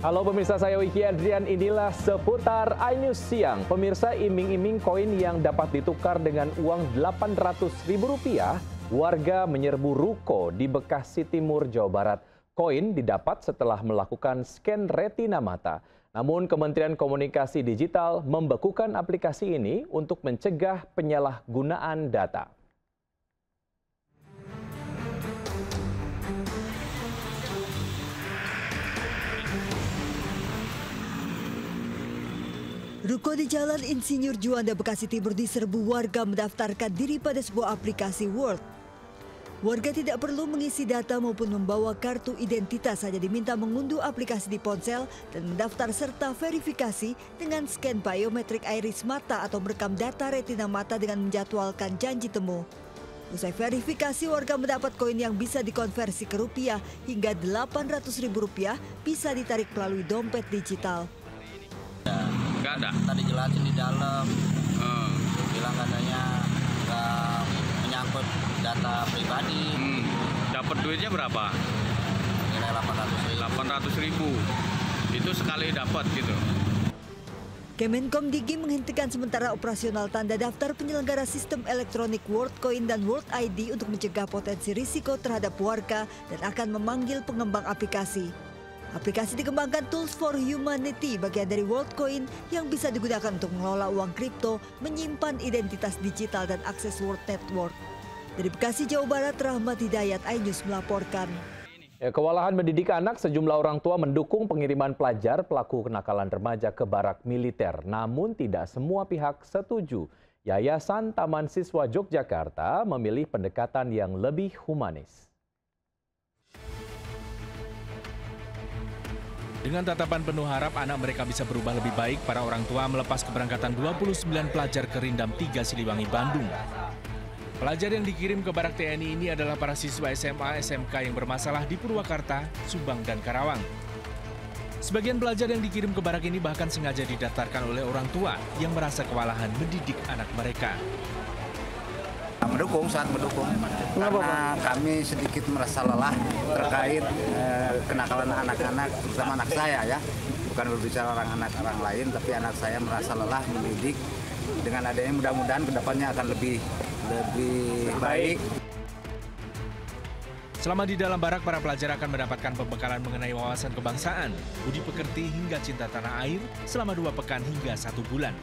Halo pemirsa, saya Wiki Adrian, inilah seputar iNews Siang. Pemirsa, iming-iming koin yang dapat ditukar dengan uang Rp800.000, warga menyerbu ruko di Bekasi Timur, Jawa Barat. Koin didapat setelah melakukan scan retina mata. Namun Kementerian Komunikasi Digital membekukan aplikasi ini untuk mencegah penyalahgunaan data. Ruko di Jalan Insinyur Juanda, Bekasi Timur diserbu warga mendaftarkan diri pada sebuah aplikasi World. Warga tidak perlu mengisi data maupun membawa kartu identitas, saja diminta mengunduh aplikasi di ponsel dan mendaftar serta verifikasi dengan scan biometrik iris mata atau merekam data retina mata dengan menjadwalkan janji temu. Usai verifikasi, warga mendapat koin yang bisa dikonversi ke rupiah hingga Rp800.000 bisa ditarik melalui dompet digital. Nggak ada. Tadi jelasin di dalam, bilang katanya nggak menyangkut data pribadi. Dapat duitnya berapa? Nilai Rp800.000. Itu sekali dapat gitu. Kemenkom Digi menghentikan sementara operasional tanda daftar penyelenggara sistem elektronik WorldCoin dan World ID untuk mencegah potensi risiko terhadap warga dan akan memanggil pengembang aplikasi. Aplikasi dikembangkan Tools for Humanity, bagian dari WorldCoin yang bisa digunakan untuk mengelola uang kripto, menyimpan identitas digital dan akses World Network. Dari Bekasi, Jawa Barat, Rahmat Hidayat, iNews melaporkan. Kewalahan mendidik anak, sejumlah orang tua mendukung pengiriman pelajar pelaku kenakalan remaja ke barak militer. Namun tidak semua pihak setuju. Yayasan Taman Siswa Yogyakarta memilih pendekatan yang lebih humanis. Dengan tatapan penuh harap anak mereka bisa berubah lebih baik, para orang tua melepas keberangkatan 29 pelajar ke Rindam 3 Siliwangi, Bandung. Pelajar yang dikirim ke barak TNI ini adalah para siswa SMA, SMK yang bermasalah di Purwakarta, Subang, dan Karawang. Sebagian pelajar yang dikirim ke barak ini bahkan sengaja didaftarkan oleh orang tua yang merasa kewalahan mendidik anak mereka. Mendukung, sangat mendukung. Karena kami sedikit merasa lelah terkait kenakalan anak-anak, terutama anak saya ya. Bukan berbicara orang lain, tapi anak saya merasa lelah mendidik. Dengan adanya mudah-mudahan kedepannya akan lebih baik. Selama di dalam barak, para pelajar akan mendapatkan pembekalan mengenai wawasan kebangsaan, budi pekerti hingga cinta tanah air selama 2 pekan hingga 1 bulan.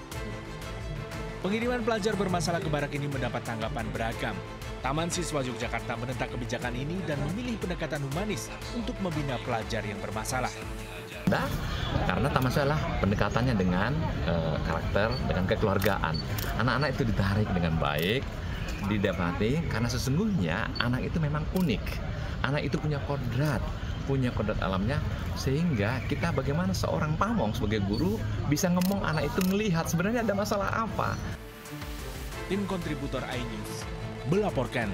Pengiriman pelajar bermasalah ke barak ini mendapat tanggapan beragam. Taman Siswa Yogyakarta menentang kebijakan ini dan memilih pendekatan humanis untuk membina pelajar yang bermasalah. Karena taman adalah pendekatannya dengan karakter, dengan kekeluargaan. Anak-anak itu ditarik dengan baik, didapati karena sesungguhnya anak itu memang unik. Anak itu punya kodrat alamnya, sehingga kita bagaimana seorang pamong sebagai guru bisa ngomong anak itu melihat sebenarnya ada masalah apa. Tim kontributor iNews melaporkan.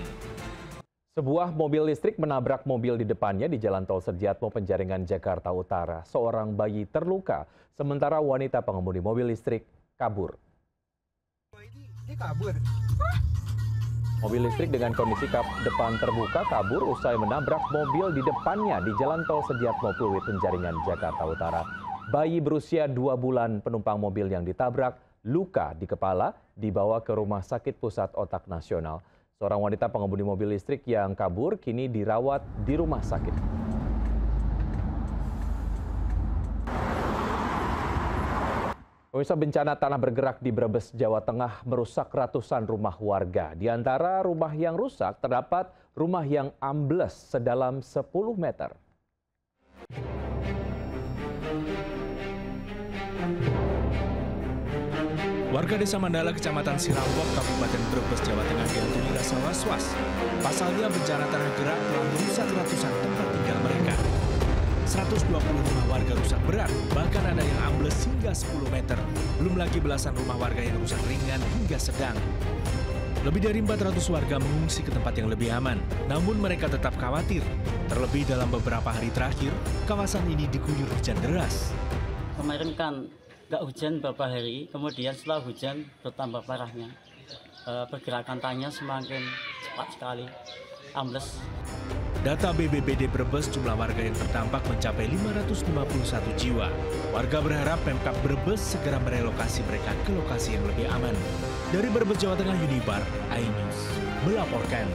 Sebuah mobil listrik menabrak mobil di depannya di Jalan Tol Sediatmo, Penjaringan, Jakarta Utara. Seorang bayi terluka, sementara wanita pengemudi mobil listrik kabur. Mobil listrik dengan kondisi kap depan terbuka kabur usai menabrak mobil di depannya di Jalan Tol Sediatmo Pluit, Penjaringan, Jakarta Utara. Bayi berusia 2 bulan penumpang mobil yang ditabrak luka di kepala dibawa ke Rumah Sakit Pusat Otak Nasional. Seorang wanita pengemudi mobil listrik yang kabur kini dirawat di rumah sakit. Pemirsa, bencana tanah bergerak di Brebes, Jawa Tengah merusak ratusan rumah warga. Di antara rumah yang rusak terdapat rumah yang ambles sedalam 10 meter. Warga Desa Mandala, Kecamatan Sirambok, Kabupaten Brebes, Jawa Tengah dihantui rasa was-was. Pasalnya bencana tanah gerak telah merusak ratusan tempat tinggal mereka. 120 rumah warga rusak berat, bahkan ada yang ambles hingga 10 meter. Belum lagi belasan rumah warga yang rusak ringan hingga sedang. Lebih dari 400 warga mengungsi ke tempat yang lebih aman. Namun mereka tetap khawatir. Terlebih dalam beberapa hari terakhir, kawasan ini diguyur hujan deras. Kemarin kan nggak hujan beberapa hari, kemudian setelah hujan bertambah parahnya. Pergerakan tanahnya semakin cepat sekali, ambles. Data BBBD Brebes, jumlah warga yang terdampak mencapai 551 jiwa. Warga berharap Pemkab Brebes segera merelokasi mereka ke lokasi yang lebih aman. Dari Brebes, Jawa Tengah, Unibar, iNews melaporkan.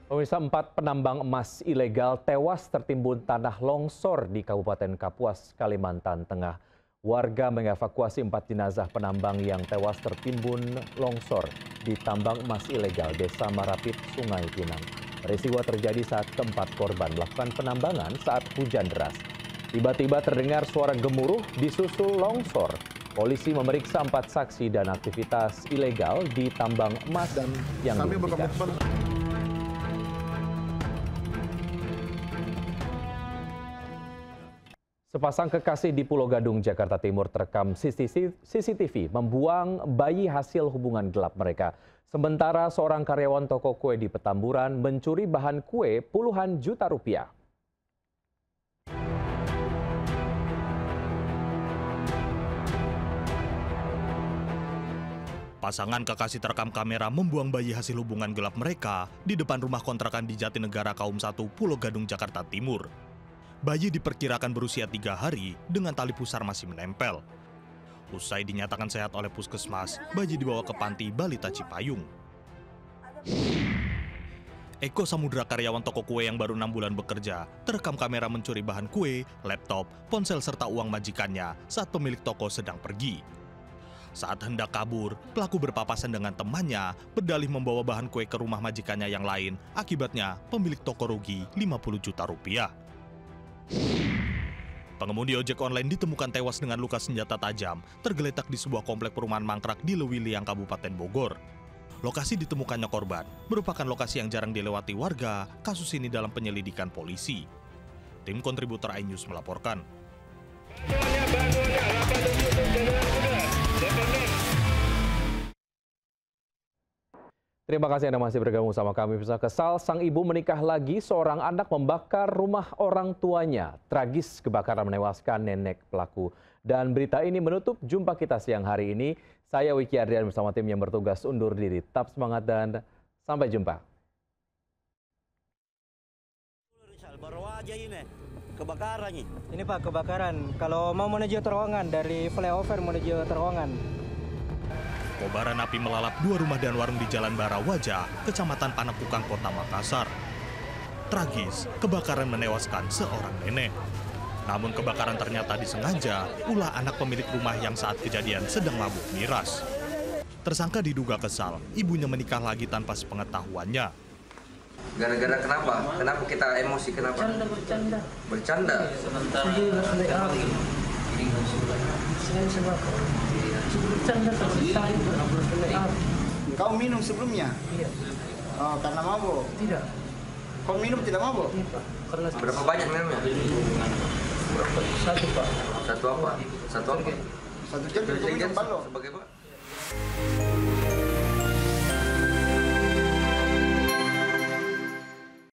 Pemirsa, 4 penambang emas ilegal tewas tertimbun tanah longsor di Kabupaten Kapuas, Kalimantan Tengah. Warga mengevakuasi 4 jenazah penambang yang tewas tertimbun longsor di tambang emas ilegal Desa Marapit, Sungai Pinang. Peristiwa terjadi saat keempat korban melakukan penambangan saat hujan deras. Tiba-tiba terdengar suara gemuruh disusul longsor. Polisi memeriksa 4 saksi dan aktivitas ilegal di tambang emas dan yang dihentikan. Sepasang kekasih di Pulau Gadung, Jakarta Timur terekam CCTV membuang bayi hasil hubungan gelap mereka. Sementara seorang karyawan toko kue di Petamburan mencuri bahan kue puluhan juta rupiah. Pasangan kekasih terekam kamera membuang bayi hasil hubungan gelap mereka di depan rumah kontrakan di Jatinegara Kaum 1, Pulau Gadung, Jakarta Timur. Bayi diperkirakan berusia 3 hari dengan tali pusar masih menempel. Usai dinyatakan sehat oleh puskesmas, bayi dibawa ke panti Balita Cipayung. Eko Samudra, karyawan toko kue yang baru 6 bulan bekerja, terekam kamera mencuri bahan kue, laptop, ponsel serta uang majikannya saat pemilik toko sedang pergi. Saat hendak kabur, pelaku berpapasan dengan temannya, berdalih membawa bahan kue ke rumah majikannya yang lain. Akibatnya, pemilik toko rugi 50 juta rupiah. Pengemudi ojek online ditemukan tewas dengan luka senjata tajam tergeletak di sebuah komplek perumahan mangkrak di Lewiliang, Kabupaten Bogor. Lokasi ditemukannya korban merupakan lokasi yang jarang dilewati warga. Kasus ini dalam penyelidikan polisi. Tim kontributor iNews melaporkan. Terima kasih Anda masih bergabung sama kami. Bisa kesal, sang ibu menikah lagi, seorang anak membakar rumah orang tuanya. Tragis kebakaran menewaskan nenek pelaku. Dan berita ini menutup jumpa kita siang hari ini. Saya Wiki Adrian bersama tim yang bertugas undur diri. Tetap semangat dan sampai jumpa. Baru aja ini kebakaran nih. Ini Pak, kebakaran. Kalau mau menuju terowongan, dari flyover menuju terowongan. Kobaran api melalap 2 rumah dan warung di Jalan Barawaja, Kecamatan Panakukang, Kota Makassar. Tragis, kebakaran menewaskan seorang nenek. Namun kebakaran ternyata disengaja, ulah anak pemilik rumah yang saat kejadian sedang mabuk miras. Tersangka diduga kesal, ibunya menikah lagi tanpa sepengetahuannya. Gara-gara kenapa? Kenapa kita emosi? Kenapa? Bercanda. Bercanda? Kau minum sebelumnya? Iya. Oh, karena mabuk? Tidak. Kau minum tidak mabuk? Iya, Pak. Karena berapa banyak minumnya? Berapa? 1, Pak. 1 apa? 1 apa? 1 jam minum balok. Sebagai Pak?